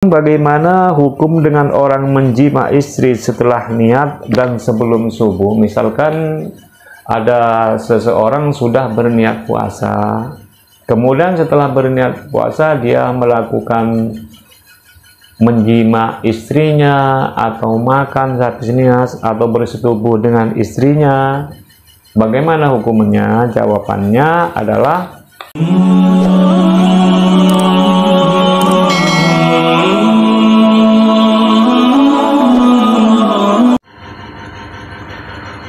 Bagaimana hukum dengan orang menjima istri setelah niat dan sebelum subuh? Misalkan ada seseorang sudah berniat puasa, kemudian setelah berniat puasa dia melakukan menjima istrinya atau makan saat niat atau bersetubuh dengan istrinya. Bagaimana hukumnya? Jawabannya adalah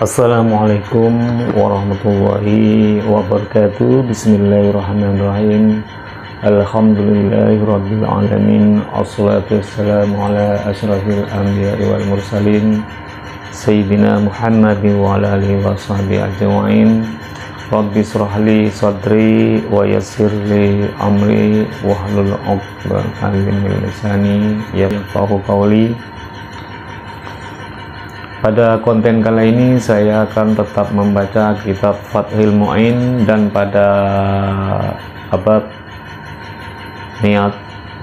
Assalamualaikum warahmatullahi wabarakatuh. Bismillahirrahmanirrahim. Alhamdulillahirabbil alamin. Assalatu wassalamu ala asyrafil anbiya'i wal mursalin sayyidina Muhammadin wa ala alihi washabbihi ajmain. Rabbi shrah li sadri wa yassir li amri wahlul 'uqdatam min lisani yafqahu qawli. Pada konten kali ini saya akan tetap membaca kitab Fathul Mu'in dan pada bab niat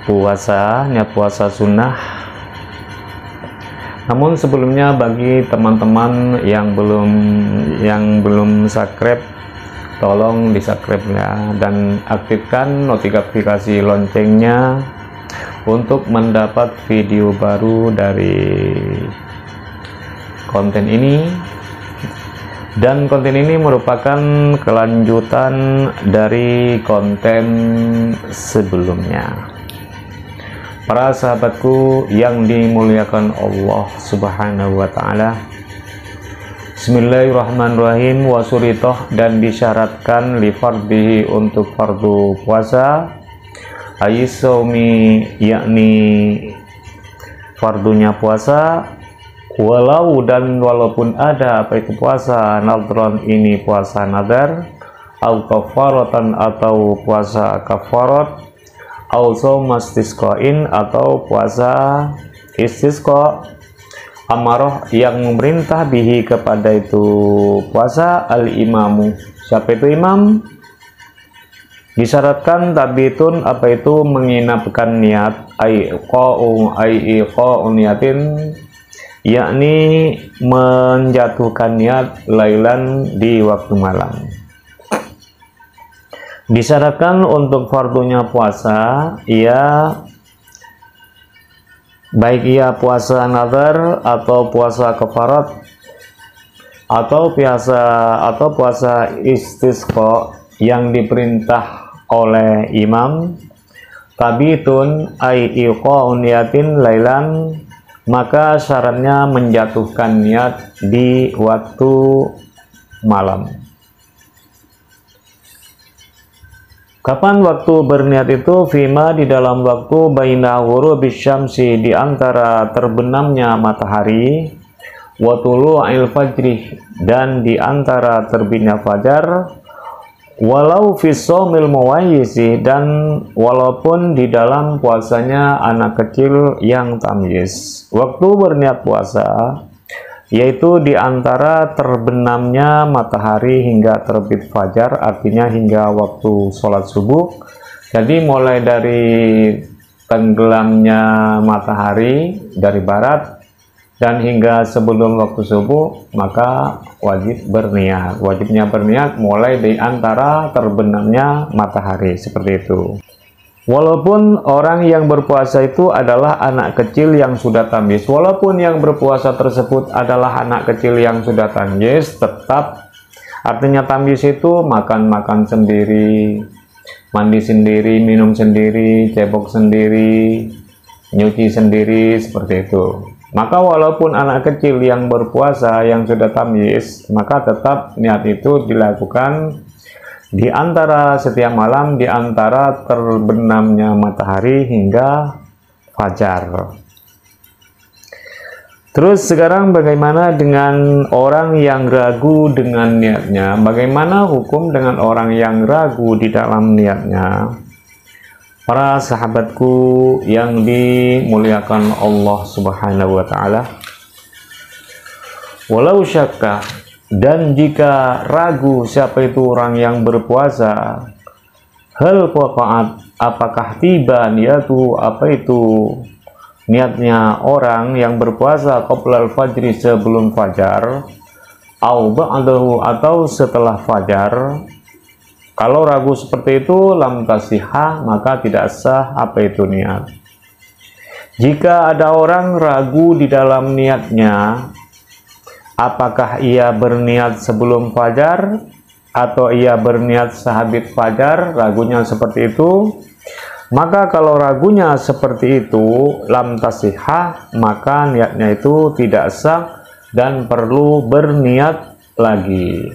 puasa sunnah. Namun sebelumnya bagi teman-teman yang belum subscribe, tolong di subscribe ya, dan aktifkan notifikasi loncengnya untuk mendapat video baru dari konten ini. Dan konten ini merupakan kelanjutan dari konten sebelumnya. Para sahabatku yang dimuliakan Allah Subhanahu wa ta'ala, Bismillahirrahmanirrahim. Wasuritoh, dan disyaratkan li fardhihi, untuk fardu puasa, ayisawmi, yakni fardunya puasa, walau dan walaupun ada apa itu puasa nadron, ini puasa nadar, au kafaratan atau puasa kafarat, au saumastisqain atau puasa istisqa, amaroh yang memerintah bihi kepada itu puasa al imamu, siapa itu imam, disyaratkan tabitun apa itu menginapkan niat, iqa'u niatin, yakni menjatuhkan niat lailan di waktu malam. Disyaratkan untuk fardunya puasa, baik ia puasa nazar atau puasa kafarat atau puasa istisqa yang diperintah oleh imam, tabitun ai iqa'un niyatin lailan, maka syaratnya menjatuhkan niat di waktu malam. Kapan waktu berniat itu? Fima, di dalam waktu baina ghurubis syamsi, di antara terbenamnya matahari, wa tulu'il fajri, dan di antara terbitnya fajar, walau fi shaumil muwayyizi, dan walaupun di dalam puasanya anak kecil yang tamyiz. Waktu berniat puasa yaitu di antara terbenamnya matahari hingga terbit fajar, artinya hingga waktu sholat subuh. Jadi mulai dari tenggelamnya matahari dari barat dan hingga sebelum waktu subuh, maka wajibnya berniat mulai di antara terbenamnya matahari, seperti itu. Walaupun orang yang berpuasa itu adalah anak kecil yang sudah tamyiz, walaupun yang berpuasa tersebut adalah anak kecil yang sudah tamyiz, tetap artinya tamyiz itu makan sendiri, mandi sendiri, minum sendiri, cebok sendiri, nyuci sendiri, seperti itu. Maka walaupun anak kecil yang berpuasa yang sudah tamyiz, maka tetap niat itu dilakukan di antara setiap malam, di antara terbenamnya matahari hingga fajar. Terus sekarang bagaimana dengan orang yang ragu dengan niatnya? Bagaimana hukum dengan orang yang ragu di dalam niatnya? Para sahabatku yang dimuliakan Allah Subhanahu wa ta'ala, walau syakka, dan jika ragu siapa itu orang yang berpuasa, hal waqa'at, apakah tiba niatu, apa itu niatnya orang yang berpuasa qoblal fajri sebelum fajar, au ba'dahu atau setelah fajar, kalau ragu seperti itu lam tasihah, maka tidak sah apa itu niat. Jika ada orang ragu di dalam niatnya, apakah ia berniat sebelum fajar atau ia berniat sehabis fajar, ragunya seperti itu, maka kalau ragunya seperti itu lam tasihah, maka niatnya itu tidak sah dan perlu berniat lagi.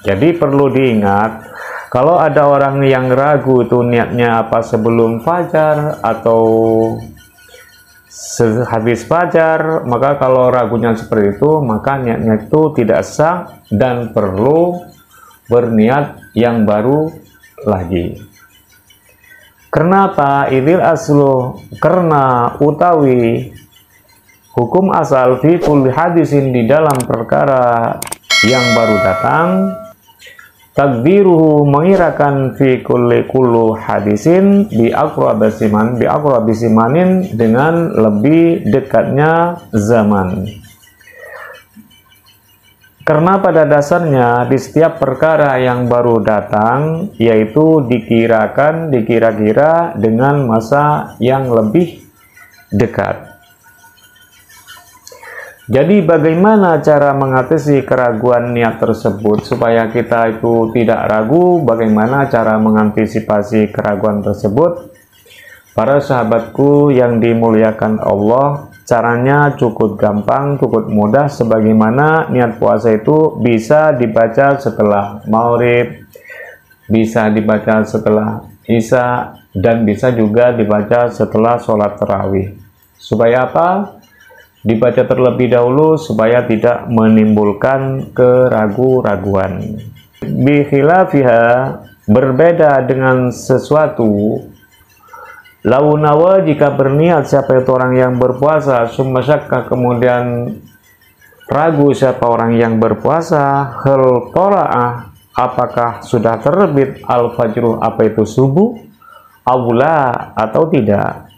Jadi perlu diingat, kalau ada orang yang ragu itu niatnya apa sebelum fajar atau sehabis fajar, maka kalau ragunya seperti itu, maka niatnya itu tidak sah dan perlu berniat yang baru lagi. Kenapa? Idil aslu, karena utawi hukum asal fi kulli hadisin di dalam perkara yang baru datang, takdiruhu mengirakan fi kullu hadisin bi aqrabisimanin dengan lebih dekatnya zaman. Karena pada dasarnya di setiap perkara yang baru datang, yaitu dikira-kira dengan masa yang lebih dekat. Jadi bagaimana cara mengatasi keraguan niat tersebut supaya kita itu tidak ragu? Bagaimana cara mengantisipasi keraguan tersebut? Para sahabatku yang dimuliakan Allah, caranya cukup gampang, cukup mudah, sebagaimana niat puasa itu bisa dibaca setelah maghrib, bisa dibaca setelah isya, dan bisa juga dibaca setelah sholat tarawih. Supaya apa? Dibaca terlebih dahulu supaya tidak menimbulkan keraguan-raguan. Bikhilafiha, berbeda dengan sesuatu. Launawa, jika berniat siapa itu orang yang berpuasa, summa syakka, kemudian ragu siapa orang yang berpuasa, hal tola'ah, apakah sudah terbit al-fajru, apa itu subuh, awla atau tidak.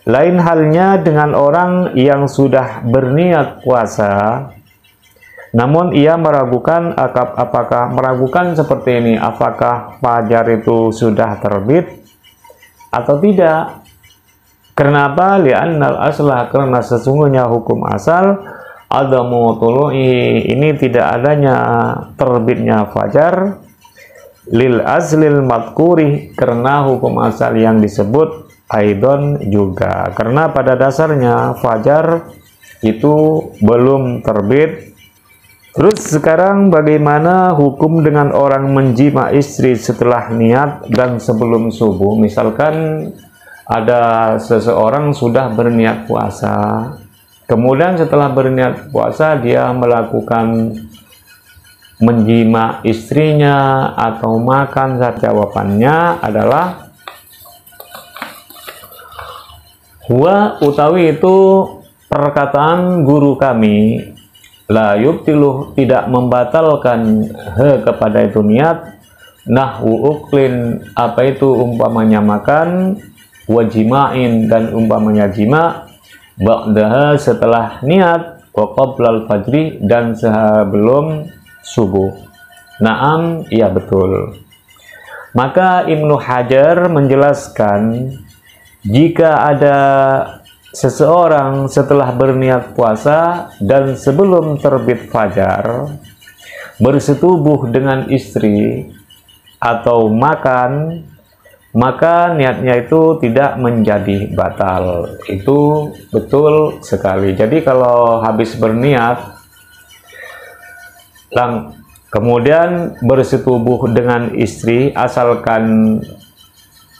Lain halnya dengan orang yang sudah berniat puasa, namun ia meragukan apakah seperti ini, apakah fajar itu sudah terbit atau tidak. Kenapa? Li'annal aslah, karena sesungguhnya hukum asal adamu tulu'i, ini tidak adanya terbitnya fajar, lil azlil madkuri, karena hukum asal yang disebut aidon juga, karena pada dasarnya fajar itu belum terbit. Terus sekarang bagaimana hukum dengan orang menjima istri setelah niat dan sebelum subuh? Misalkan ada seseorang sudah berniat puasa, kemudian setelah berniat puasa dia melakukan menjima istrinya atau makan. Jawabannya adalah huwa, utawi itu perkataan guru kami, la yubtiluh, tidak membatalkan kepada itu niat, nahwu uklin, apa itu umpamanya makan, wajimain, dan umpamanya jima, ba'daha, setelah niat, wa qoblal fajri, dan sebelum subuh. Naam, iya betul. Maka Ibnu Hajar menjelaskan, jika ada seseorang setelah berniat puasa dan sebelum terbit fajar bersetubuh dengan istri atau makan, maka niatnya itu tidak menjadi batal. Itu betul sekali. Jadi kalau habis berniat kemudian bersetubuh dengan istri, asalkan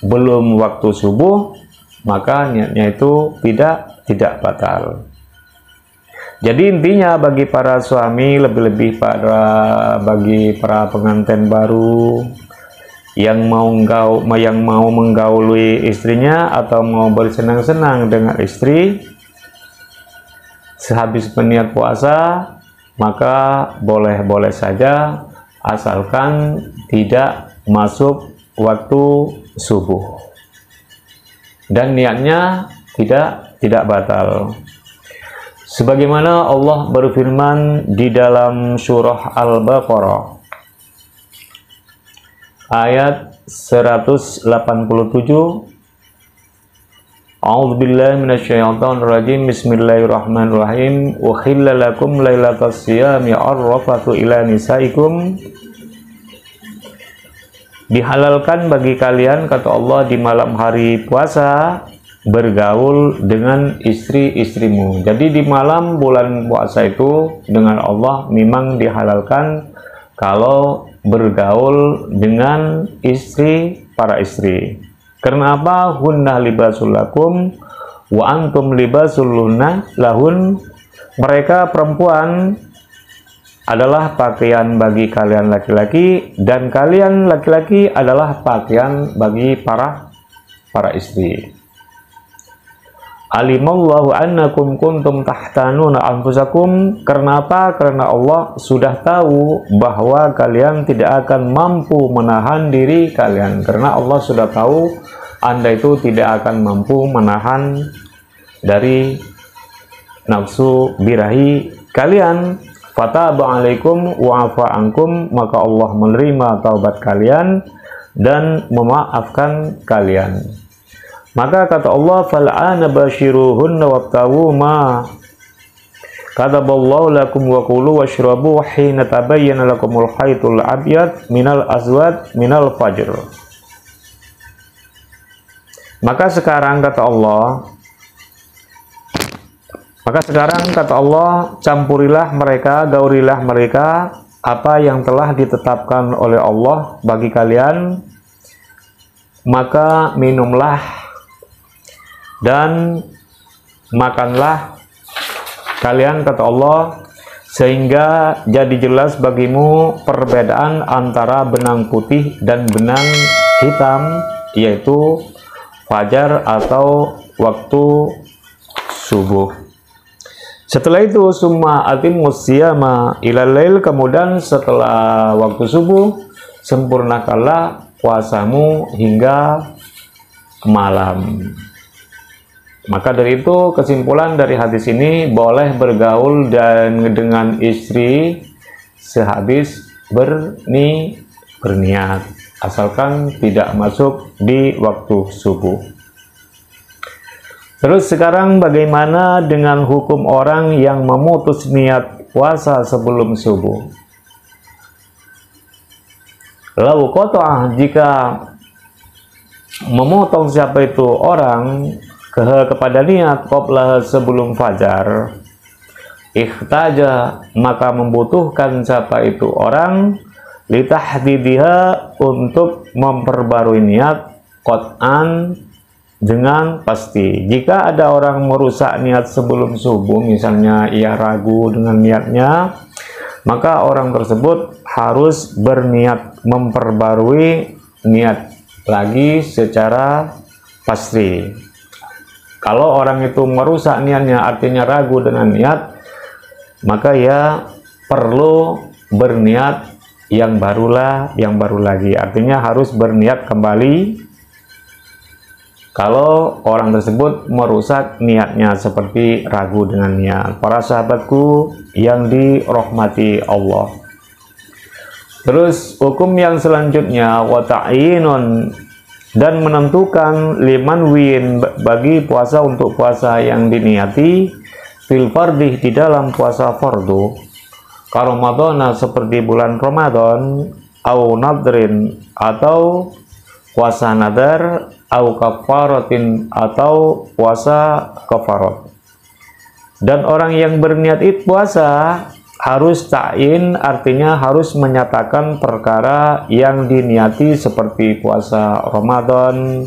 belum waktu subuh, maka niatnya itu tidak batal. Jadi intinya bagi para suami, lebih-lebih bagi para pengantin baru yang mau menggauli istrinya atau mau bersenang-senang dengan istri sehabis berniat puasa, maka boleh-boleh saja asalkan tidak masuk waktu subuh dan niatnya tidak tidak batal. Sebagaimana Allah berfirman di dalam surah Al-Baqarah ayat 187, A'udzubillahi minasyaitonirrajim. Bismillahirrahmanirrahim. Uhilla lakum lailatas siyami arrafatu ila nisaikum. Dihalalkan bagi kalian, kata Allah, di malam hari puasa bergaul dengan istri-istrimu. Jadi di malam bulan puasa itu dengan Allah memang dihalalkan kalau bergaul dengan para istri. Karena apa? Hunna libasul lakum wa antum libasul lahun. Mereka perempuan adalah pakaian bagi kalian laki-laki, dan kalian laki-laki adalah pakaian bagi para istri. Alimallahu annakum kuntum tahtanuna anfusakum. Karena apa? Karena Allah sudah tahu bahwa kalian tidak akan mampu menahan diri kalian. Karena Allah sudah tahu Anda itu tidak akan mampu menahan dari nafsu birahi kalian. Fataba alaikum wa afa ankum, maka Allah menerima taubat kalian dan memaafkan kalian. Maka kata Allah, fal'ana bashiruhunna wabtawu ma kataballahu lakum wa kulu washrabu hina tabayyana lakumul khaytul abyad minal aswad minal fajr. Maka sekarang kata Allah, campurilah mereka, gaurilah mereka apa yang telah ditetapkan oleh Allah bagi kalian, maka minumlah dan makanlah kalian, kata Allah, sehingga jadi jelas bagimu perbedaan antara benang putih dan benang hitam, yaitu fajar atau waktu subuh. Setelah itu summa atimus siyama ilal lail, kemudian setelah waktu subuh sempurnakanlah puasamu hingga malam. Maka dari itu kesimpulan dari hadis ini, boleh bergaul dengan istri sehabis berniat, asalkan tidak masuk di waktu subuh. Terus sekarang bagaimana dengan hukum orang yang memutus niat puasa sebelum subuh? Lau qata'ah, jika memotong siapa itu orang kepada niat qabla, sebelum fajar, ikhtaja, maka membutuhkan siapa itu orang litahdidiha, untuk memperbarui niat qat'an, dengan pasti. Jika ada orang merusak niat sebelum subuh, misalnya ia ragu dengan niatnya, maka orang tersebut harus berniat memperbarui niat lagi secara pasti. Kalau orang itu merusak niatnya, artinya ragu dengan niat, maka ia perlu berniat yang baru lagi. Artinya harus berniat kembali kalau orang tersebut merusak niatnya seperti ragu dengan niat. Para sahabatku yang dirahmati Allah. Terus hukum yang selanjutnya, wa ta'yinun, dan menentukan liman win, bagi puasa untuk puasa yang diniati, fil fardih, di dalam puasa fardu, karomadona, seperti bulan Ramadan, au nadrin, atau puasa nadar, au kafaratin, atau puasa kafarat. Dan orang yang berniat puasa harus ta'in, artinya harus menyatakan perkara yang diniati, seperti puasa Ramadan,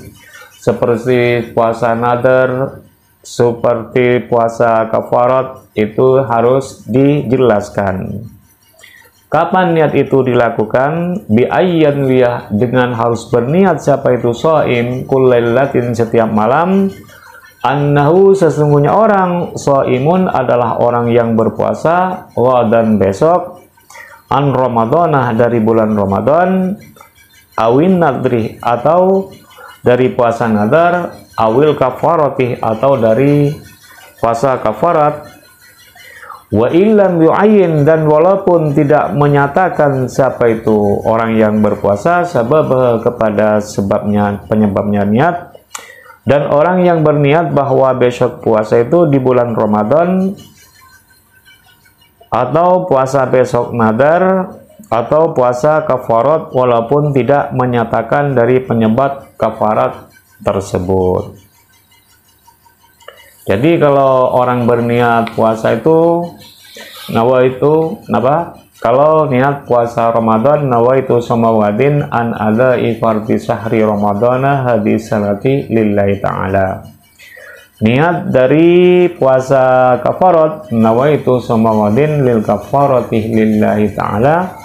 seperti puasa nadar, seperti puasa kafarat, itu harus dijelaskan. Kapan niat itu dilakukan? Bi ayyan wiyah, dengan harus berniat siapa itu shaim kullailatin, setiap malam, annahu, sesungguhnya orang shaimun adalah orang yang berpuasa, wa, dan besok, an ramadhanah, dari bulan Ramadan, awin nadri, atau dari puasa nadar, awil kafarati, atau dari puasa kafarat. Wa illam yu'ayyin, dan walaupun tidak menyatakan siapa itu orang yang berpuasa, sabab kepada sebabnya, penyebabnya niat, dan orang yang berniat bahwa besok puasa itu di bulan Ramadan, atau puasa besok nadar, atau puasa kafarat, walaupun tidak menyatakan dari penyebab kafarat tersebut. Jadi kalau orang berniat puasa itu kalau niat puasa Ramadan nawaitu samawadin an adai fardhi sahri ramadana hadis salati lillahi ta'ala. Niat dari puasa kafarat nawaitu samawadin lil kafarati lillahi ta'ala.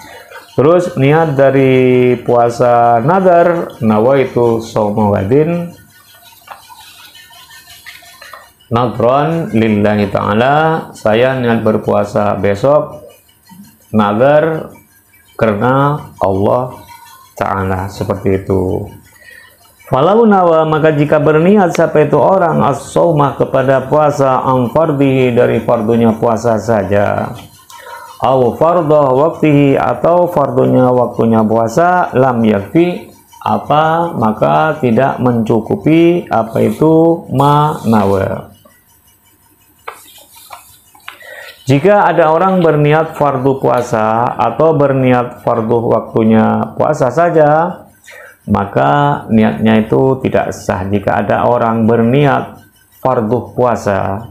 Terus niat dari puasa nadar nawaitu samawadin nadron lillahi ta'ala, saya niat berpuasa besok nadar karena Allah ta'ala, seperti itu. Falau nawa, maka jika berniat siapa itu orang as-saumah kepada puasa amfardihi, dari fardunya puasa saja, au fardah waktihi, atau fardunya waktunya puasa, lam yakfi, maka tidak mencukupi itu nawa. Jika ada orang berniat fardu puasa atau berniat fardu waktunya puasa saja, maka niatnya itu tidak sah. Jika ada orang berniat fardu puasa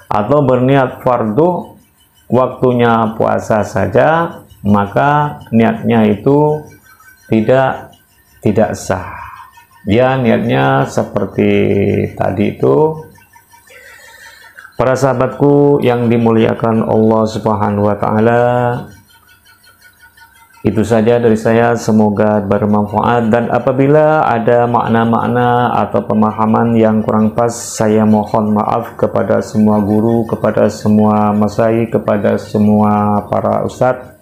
atau berniat fardu waktunya puasa saja, maka niatnya itu tidak sah. Dia niatnya seperti tadi itu. Para sahabatku yang dimuliakan Allah Subhanahu wa Ta'ala, itu saja dari saya, semoga bermanfaat, dan apabila ada makna-makna atau pemahaman yang kurang pas, saya mohon maaf kepada semua guru, kepada semua masai, kepada semua para ustadz.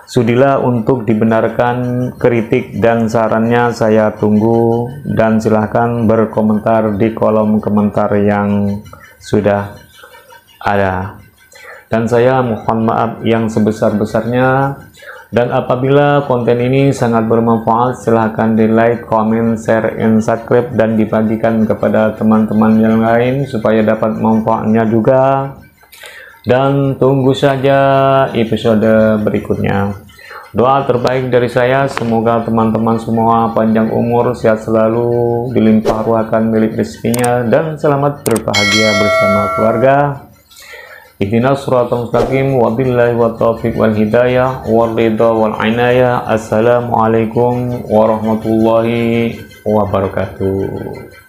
Sudilah untuk dibenarkan, kritik dan sarannya saya tunggu, dan silahkan berkomentar di kolom komentar yang sudah ada. Dan saya mohon maaf yang sebesar-besarnya, dan apabila konten ini sangat bermanfaat, silahkan di like, comment, share, and subscribe, dan dibagikan kepada teman-teman yang lain supaya dapat manfaatnya juga. Dan tunggu saja episode berikutnya. Doa terbaik dari saya, semoga teman-teman semua panjang umur, sehat selalu, dilimpah ruahkan milik rezekinya, dan selamat berbahagia bersama keluarga. Ihdinas siratal mustaqim, wabillahi wa taufiq wal hidayah wal ridha wal inayah. Assalamualaikum warahmatullahi wabarakatuh.